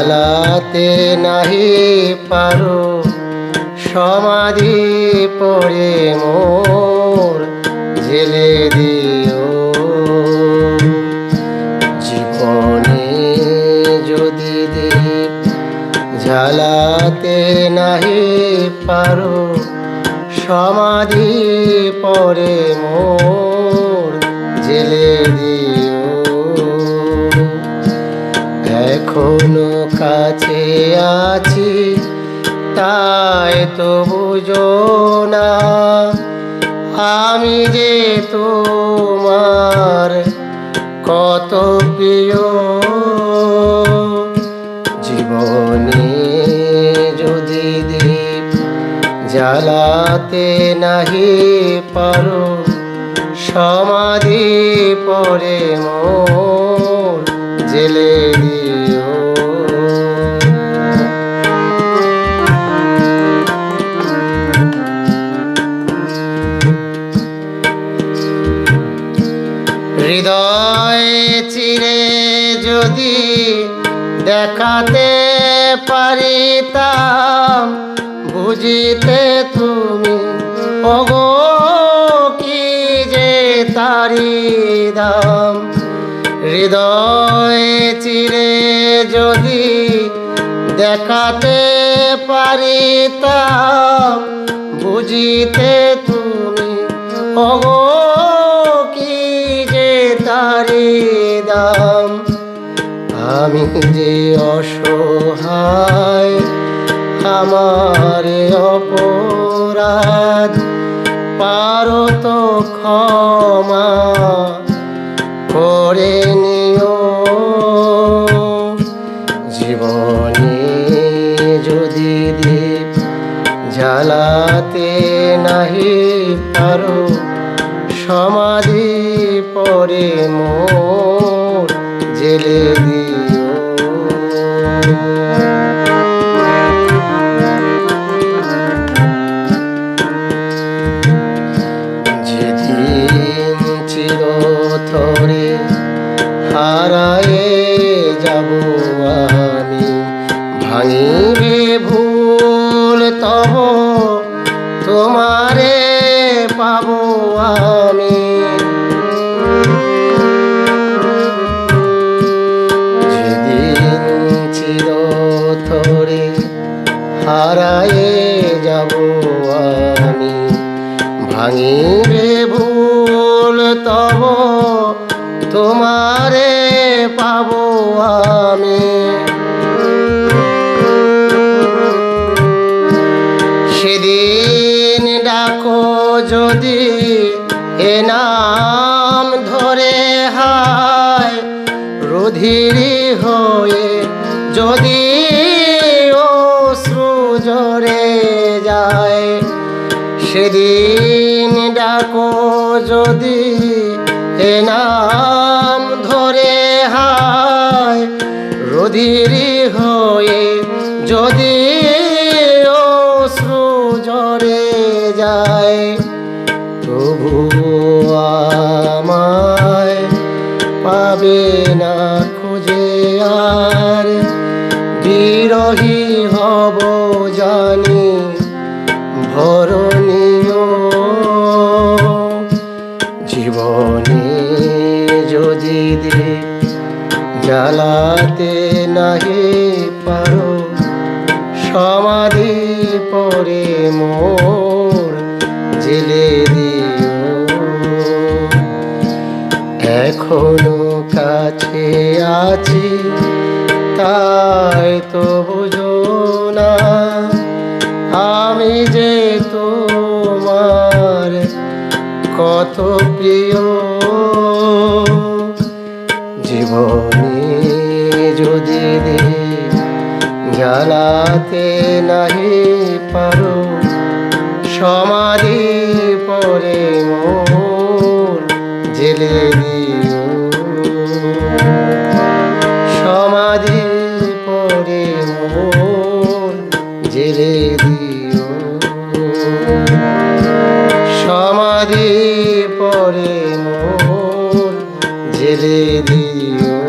জ্বালাতে নাহি পারো সমাধি পরে মোর জেলে দিও। জীবনে যদি দীপ জ্বালাতে নাহি পারো সমাধি পরে মোর জেলে দিও। এখনো কাছে আছি তাই তো বুঝো না আমি যে তোমার কত প্রিয়। জীবনে যদি দীপ জ্বালাতে নাহি পারো সমাধি পরে মোর জেলে দিও। হৃদয় চিরে যদি দেখাতে পারিতাম বুঝিতে তুমি ওগো কি যে তারি দাম। হৃদয় চিরে যদি দেখাতে পারিতাম বুঝিতে তুমি ওগো কি যে তারি দাম। আমি যে অসহায় আমার অপরাধ পারো তো ক্ষমা করে নিও। জীবনে যদি দীপ জ্বালাতে নাহি পারো সমাধি পরে মোর জেলে দিও। যেদিন চিরতরে হারায়ে যাব আমি ভাঙিবে ভুল তব তোমারে পাবো আমি। যেদিন চিরতরে হারায়ে যাব আমি ভাঙিবে ভুল তব তোমারে পাবো আমি। সেদিন ডাকো যদি এ নাম ধরে হায় রুধিরি হয়ে যদি অশ্রু ঝরে যায়। সেদিন ডাকো যদি এ নাম ধরে হায় রুধিরি হয়ে যদি অশ্রু ঝরে যায়। তবু আমায় পাবে না খুঁজে আর বিরহী হব জানি ভরণীয়। জীবনে যদি দীপ জ্বালাতে নাহি পারো সমাধি পরে মোর জেলে দিও। এখনো কাছে আছি তাই তো বুঝো না আমি যে তোমার কত প্রিয়। জীবনে যদি দীপ জ্বালাতে নাহি পারো সমাধি পরে মোর জেলে দিও। সমাধি পরে মোর জেলে দিও। সমাধি পরে মোর জেলে দিও।